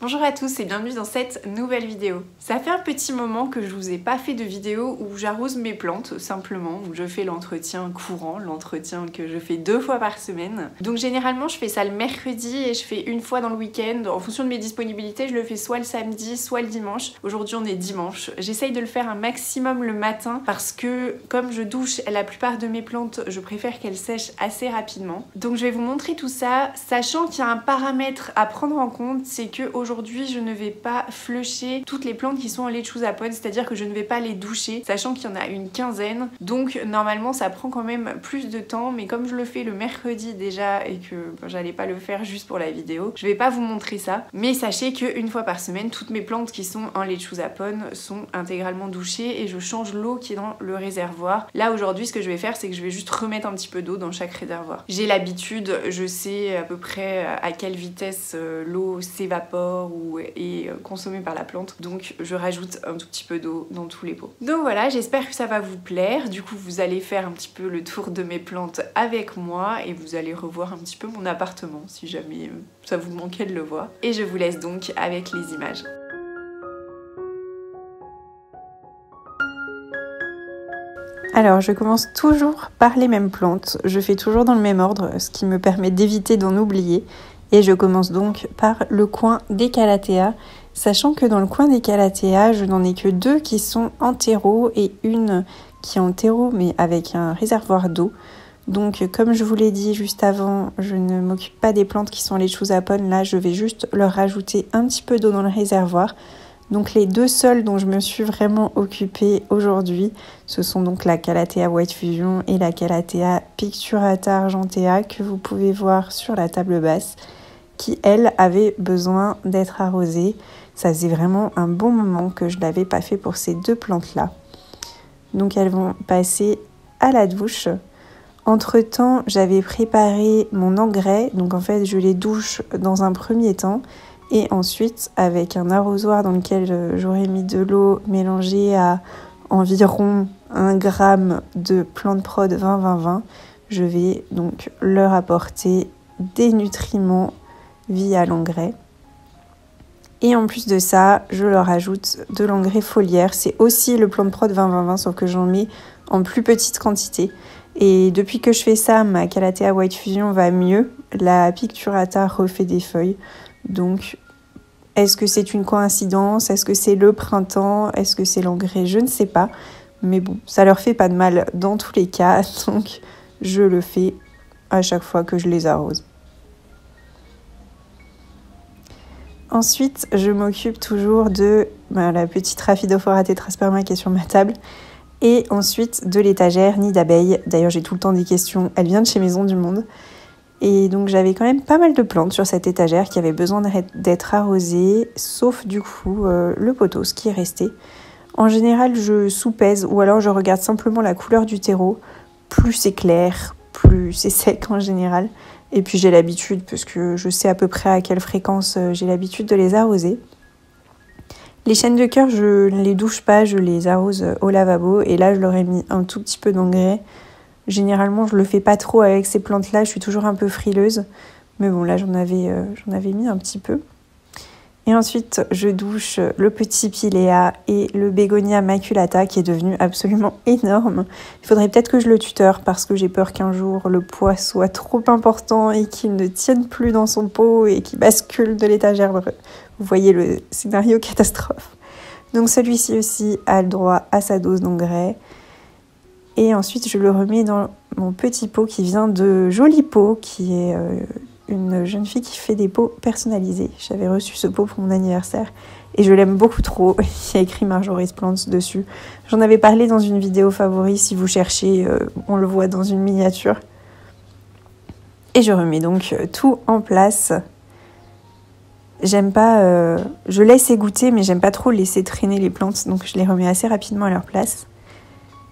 Bonjour à tous et bienvenue dans cette nouvelle vidéo. Ça fait un petit moment que je vous ai pas fait de vidéo où j'arrose mes plantes simplement, où je fais l'entretien courant, l'entretien que je fais 2 fois par semaine. Donc généralement je fais ça le mercredi et je fais une fois dans le week-end. En fonction de mes disponibilités, je le fais soit le samedi, soit le dimanche. Aujourd'hui on est dimanche. J'essaye de le faire un maximum le matin parce que comme je douche la plupart de mes plantes, je préfère qu'elles sèchent assez rapidement. Donc je vais vous montrer tout ça, sachant qu'il y a un paramètre à prendre en compte, c'est que aujourd'hui je ne vais pas flusher toutes les plantes qui sont en lechuza pod, c'est-à-dire que je ne vais pas les doucher, sachant qu'il y en a une quinzaine. Donc normalement ça prend quand même plus de temps, mais comme je le fais le mercredi déjà et que j'allais pas le faire juste pour la vidéo, je vais pas vous montrer ça. Mais sachez qu'une fois par semaine, toutes mes plantes qui sont en lechuza pod sont intégralement douchées et je change l'eau qui est dans le réservoir. Là aujourd'hui ce que je vais faire, c'est que je vais juste remettre un petit peu d'eau dans chaque réservoir. J'ai l'habitude, je sais à peu près à quelle vitesse l'eau s'évapore ou est consommée par la plante, donc je rajoute un tout petit peu d'eau dans tous les pots. Donc voilà, j'espère que ça va vous plaire. Du coup vous allez faire un petit peu le tour de mes plantes avec moi et vous allez revoir un petit peu mon appartement si jamais ça vous manquait de le voir. Et je vous laisse donc avec les images. Alors je commence toujours par les mêmes plantes, je fais toujours dans le même ordre, ce qui me permet d'éviter d'en oublier. Et je commence donc par le coin des calatheas, sachant que dans le coin des calatheas, je n'en ai que 2 qui sont en terreau et une qui est en terreau mais avec un réservoir d'eau. Donc comme je vous l'ai dit juste avant, je ne m'occupe pas des plantes qui sont lechuza pod, là je vais juste leur rajouter un petit peu d'eau dans le réservoir. Donc les 2 seuls dont je me suis vraiment occupée aujourd'hui, ce sont donc la Calathea White Fusion et la Calathea Picturata Argentea que vous pouvez voir sur la table basse, qui elle avait besoin d'être arrosée. Ça faisait vraiment un bon moment que je ne l'avais pas fait pour ces 2 plantes-là. Donc elles vont passer à la douche. Entre-temps, j'avais préparé mon engrais, donc en fait je les douche dans un premier temps. Et ensuite, avec un arrosoir dans lequel j'aurais mis de l'eau mélangée à environ 1 g de Plant Prod 20-20-20, je vais donc leur apporter des nutriments via l'engrais. Et en plus de ça, je leur ajoute de l'engrais foliaire. C'est aussi le Plant Prod 20-20-20, sauf que j'en mets en plus petite quantité. Et depuis que je fais ça, ma Calathea White Fusion va mieux. La Picturata refait des feuilles. Donc, est-ce que c'est une coïncidence? Est-ce que c'est le printemps? Est-ce que c'est l'engrais? Je ne sais pas. Mais bon, ça leur fait pas de mal dans tous les cas. Donc, je le fais à chaque fois que je les arrose. Ensuite, je m'occupe toujours de la petite Rhaphidophora tetrasperma qui est sur ma table. Et ensuite, de l'étagère nid d'abeilles. D'ailleurs, j'ai tout le temps des questions. Elle vient de chez Maison du Monde. Et donc j'avais quand même pas mal de plantes sur cette étagère qui avaient besoin d'être arrosées, sauf du coup le pothos qui est resté. En général je sous-pèse ou alors je regarde simplement la couleur du terreau. Plus c'est clair, plus c'est sec en général. Et puis j'ai l'habitude, parce que je sais à peu près à quelle fréquence j'ai l'habitude de les arroser. Les chênes de cœur, je ne les douche pas, je les arrose au lavabo. Et là je leur ai mis un tout petit peu d'engrais. Généralement, je le fais pas trop avec ces plantes-là, je suis toujours un peu frileuse. Mais bon, là, j'en avais mis un petit peu. Et ensuite, je douche le petit Pilea et le Bégonia maculata qui est devenu absolument énorme. Il faudrait peut-être que je le tuteur parce que j'ai peur qu'un jour, le poids soit trop important et qu'il ne tienne plus dans son pot et qu'il bascule de l'étagère. Vous voyez le scénario catastrophe. Donc celui-ci aussi a le droit à sa dose d'engrais. Et ensuite, je le remets dans mon petit pot qui vient de Joli Pot, qui est une jeune fille qui fait des pots personnalisés. J'avais reçu ce pot pour mon anniversaire et je l'aime beaucoup trop. Il y a écrit Marjorie's Plants dessus. J'en avais parlé dans une vidéo favori. Si vous cherchez, on le voit dans une miniature. Et je remets donc tout en place. J'aime pas... je laisse égoutter, mais j'aime pas trop laisser traîner les plantes. Donc je les remets assez rapidement à leur place.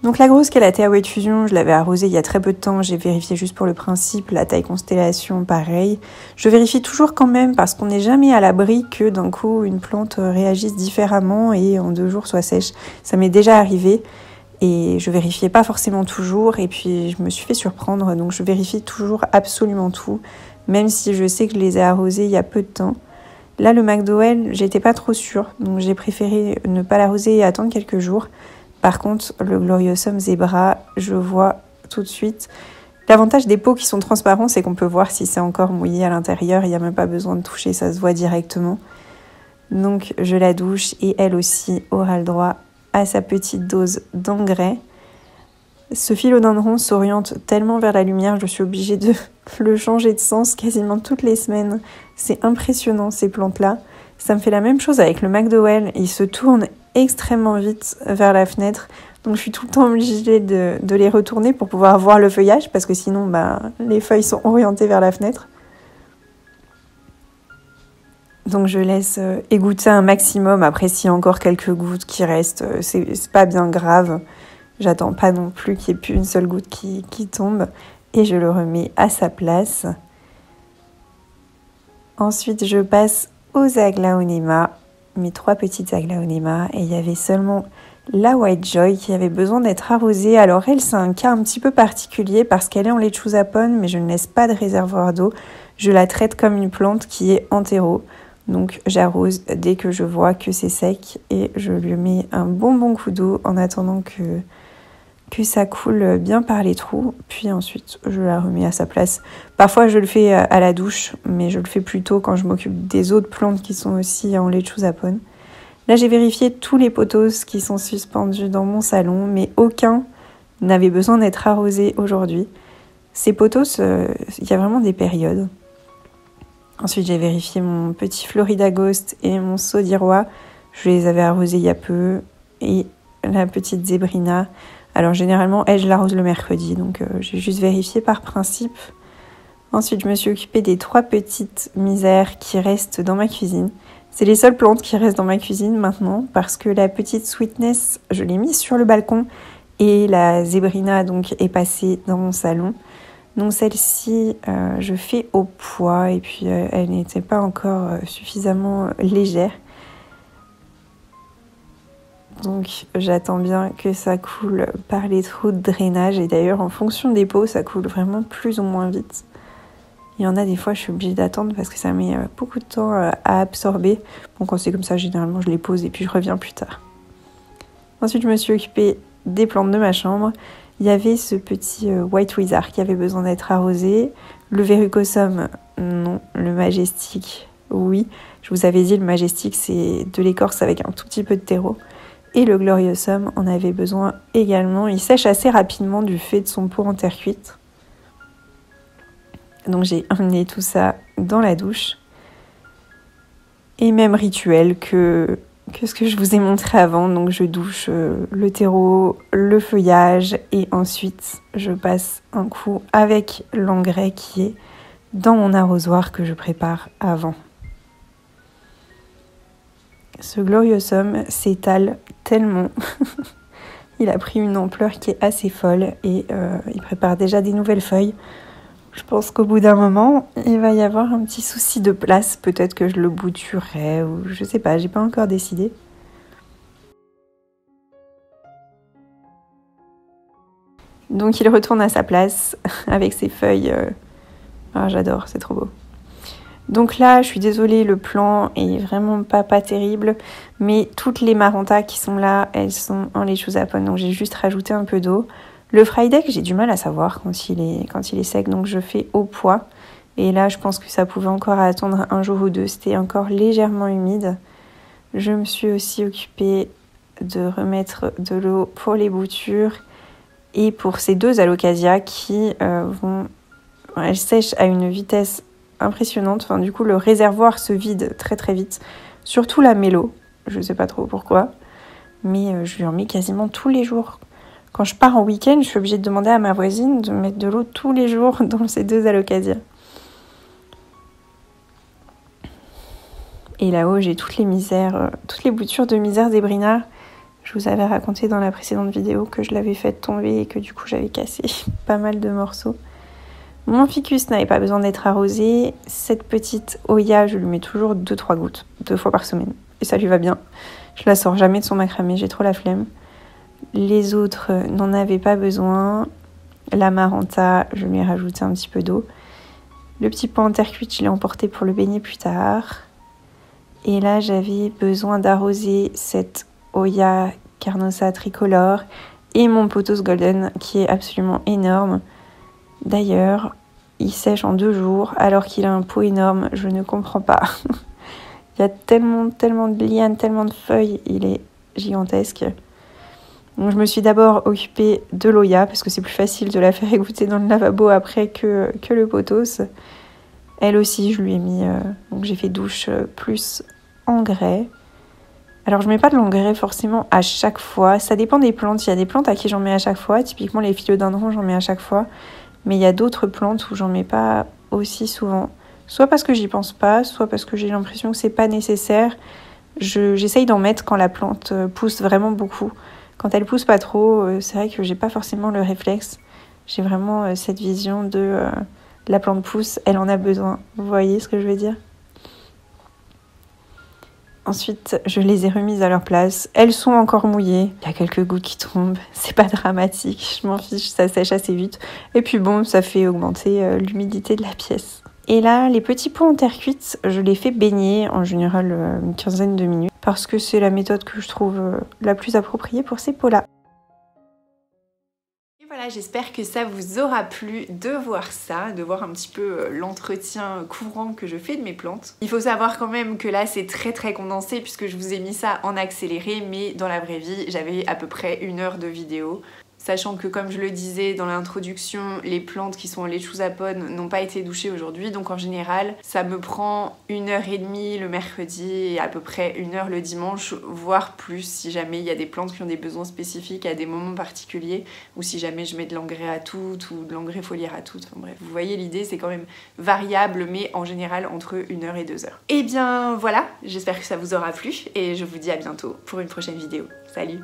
Donc la grosse Calathea White Fusion, je l'avais arrosée il y a très peu de temps, j'ai vérifié juste pour le principe, la taille constellation pareil. Je vérifie toujours quand même parce qu'on n'est jamais à l'abri que d'un coup une plante réagisse différemment et en 2 jours soit sèche. Ça m'est déjà arrivé et je vérifiais pas forcément toujours et puis je me suis fait surprendre, donc je vérifie toujours absolument tout, même si je sais que je les ai arrosées il y a peu de temps. Là, le McDowell, j'étais pas trop sûre, donc j'ai préféré ne pas l'arroser et attendre quelques jours. Par contre, le Gloriosum Zebra, je vois tout de suite. L'avantage des pots qui sont transparents, c'est qu'on peut voir si c'est encore mouillé à l'intérieur. Il n'y a même pas besoin de toucher, ça se voit directement. Donc, je la douche et elle aussi aura le droit à sa petite dose d'engrais. Ce philodendron s'oriente tellement vers la lumière, je suis obligée de le changer de sens quasiment toutes les semaines. C'est impressionnant ces plantes-là. Ça me fait la même chose avec le McDowell. Il se tourne extrêmement vite vers la fenêtre. Donc je suis tout le temps obligée de les retourner pour pouvoir voir le feuillage parce que sinon les feuilles sont orientées vers la fenêtre. Donc je laisse égoutter un maximum. Après s'il y a encore quelques gouttes qui restent, c'est pas bien grave. J'attends pas non plus qu'il n'y ait plus une seule goutte qui tombe. Et je le remets à sa place. Ensuite, je passe aux aglaonema, mes 3 petites aglaonema. Et il y avait seulement la White Joy qui avait besoin d'être arrosée. Alors elle, c'est un cas un petit peu particulier parce qu'elle est en leachusapone, mais je ne laisse pas de réservoir d'eau. Je la traite comme une plante qui est en terreau. Donc j'arrose dès que je vois que c'est sec et je lui mets un bon coup d'eau en attendant que ça coule bien par les trous, puis ensuite je la remets à sa place. Parfois je le fais à la douche, mais je le fais plutôt quand je m'occupe des autres plantes qui sont aussi en leachusapone. Là j'ai vérifié tous les pothos qui sont suspendus dans mon salon, mais aucun n'avait besoin d'être arrosé aujourd'hui. Ces pothos, il y a vraiment des périodes. Ensuite j'ai vérifié mon petit Florida Ghost et mon Sodirois, je les avais arrosés il y a peu, et la petite Zébrina. Alors généralement, elle, je l'arrose le mercredi, donc j'ai juste vérifié par principe. Ensuite, je me suis occupée des 3 petites misères qui restent dans ma cuisine. C'est les seules plantes qui restent dans ma cuisine maintenant, parce que la petite Sweetness, je l'ai mise sur le balcon, et la Zébrina donc est passée dans mon salon. Donc celle-ci, je fais au poids, et puis elle n'était pas encore suffisamment légère. Donc j'attends bien que ça coule par les trous de drainage. Et d'ailleurs, en fonction des pots, ça coule vraiment plus ou moins vite. Il y en a des fois, je suis obligée d'attendre parce que ça met beaucoup de temps à absorber. Bon, quand c'est comme ça, généralement, je les pose et puis je reviens plus tard. Ensuite, je me suis occupée des plantes de ma chambre. Il y avait ce petit White Wizard qui avait besoin d'être arrosé. Le Verrucosum, non. Le Majestic, oui. Je vous avais dit, le Majestic, c'est de l'écorce avec un tout petit peu de terreau. Et le Gloriosum en avait besoin également. Il sèche assez rapidement du fait de son pot en terre cuite. Donc j'ai emmené tout ça dans la douche. Et même rituel que ce que je vous ai montré avant. Donc je douche le terreau, le feuillage et ensuite je passe un coup avec l'engrais qui est dans mon arrosoir que je prépare avant. Ce Gloriosum s'étale tellement. Il a pris une ampleur qui est assez folle et il prépare déjà des nouvelles feuilles. Je pense qu'au bout d'un moment, il va y avoir un petit souci de place. Peut-être que je le bouturerai ou je sais pas, j'ai pas encore décidé. Donc il retourne à sa place avec ses feuilles. Ah, j'adore, c'est trop beau. Donc là, je suis désolée, le plan est vraiment pas terrible, mais toutes les Marantas qui sont là, elles sont en leachusapone, donc j'ai juste rajouté un peu d'eau. Le Frydek, j'ai du mal à savoir quand il est sec, donc je fais au poids. Et là, je pense que ça pouvait encore attendre un jour ou deux, c'était encore légèrement humide. Je me suis aussi occupée de remettre de l'eau pour les boutures et pour ces 2 alocasias qui elles sèchent à une vitesse impressionnante. Enfin, du coup, le réservoir se vide très très vite. Surtout la mélo. Je sais pas trop pourquoi. Mais je lui en mets quasiment tous les jours. Quand je pars en week-end, je suis obligée de demander à ma voisine de mettre de l'eau tous les jours dans ces 2 alocasias. Et là-haut, j'ai toutes les boutures de misère Zébrina. Je vous avais raconté dans la précédente vidéo que je l'avais faite tomber et que du coup, j'avais cassé pas mal de morceaux. Mon ficus n'avait pas besoin d'être arrosé. Cette petite Oya, je lui mets toujours 2-3 gouttes, 2 fois par semaine. Et ça lui va bien. Je la sors jamais de son macramé, j'ai trop la flemme. Les autres n'en avaient pas besoin. La Maranta, je lui ai rajouté un petit peu d'eau. Le petit pot en terre cuite, je l'ai emporté pour le baigner plus tard. Et là, j'avais besoin d'arroser cette Hoya Carnosa tricolore et mon pothos golden qui est absolument énorme. D'ailleurs, il sèche en 2 jours alors qu'il a un pot énorme, je ne comprends pas. Il y a tellement de lianes, tellement de feuilles, il est gigantesque. Donc je me suis d'abord occupée de l'Hoya parce que c'est plus facile de la faire égoutter dans le lavabo après que le pothos. Elle aussi, je lui ai mis... donc j'ai fait douche plus engrais. Alors je mets pas de l'engrais forcément à chaque fois. Ça dépend des plantes. Il y a des plantes à qui j'en mets à chaque fois. Typiquement les philodendrons, j'en mets à chaque fois. Mais il y a d'autres plantes où j'en mets pas aussi souvent. Soit parce que j'y pense pas, soit parce que j'ai l'impression que c'est pas nécessaire. J'essaye d'en mettre quand la plante pousse vraiment beaucoup. Quand elle pousse pas trop, c'est vrai que j'ai pas forcément le réflexe. J'ai vraiment cette vision de la plante pousse, elle en a besoin. Vous voyez ce que je veux dire? Ensuite, je les ai remises à leur place. Elles sont encore mouillées. Il y a quelques gouttes qui tombent. C'est pas dramatique. Je m'en fiche, ça sèche assez vite. Et puis bon, ça fait augmenter l'humidité de la pièce. Et là, les petits pots en terre cuite, je les fais baigner en général une quinzaine de minutes. Parce que c'est la méthode que je trouve la plus appropriée pour ces pots-là. Voilà, j'espère que ça vous aura plu de voir ça, de voir un petit peu l'entretien courant que je fais de mes plantes. Il faut savoir quand même que là c'est très condensé puisque je vous ai mis ça en accéléré, mais dans la vraie vie j'avais à peu près 1 heure de vidéo. Sachant que comme je le disais dans l'introduction, les plantes qui sont en lechuzapones n'ont pas été douchées aujourd'hui, donc en général ça me prend 1h30 le mercredi et à peu près 1 heure le dimanche, voire plus si jamais il y a des plantes qui ont des besoins spécifiques à des moments particuliers, ou si jamais je mets de l'engrais à toutes ou de l'engrais foliaire à toutes, enfin bref, vous voyez l'idée, c'est quand même variable, mais en général entre 1 heure et 2 heures. Et bien voilà, j'espère que ça vous aura plu et je vous dis à bientôt pour une prochaine vidéo. Salut!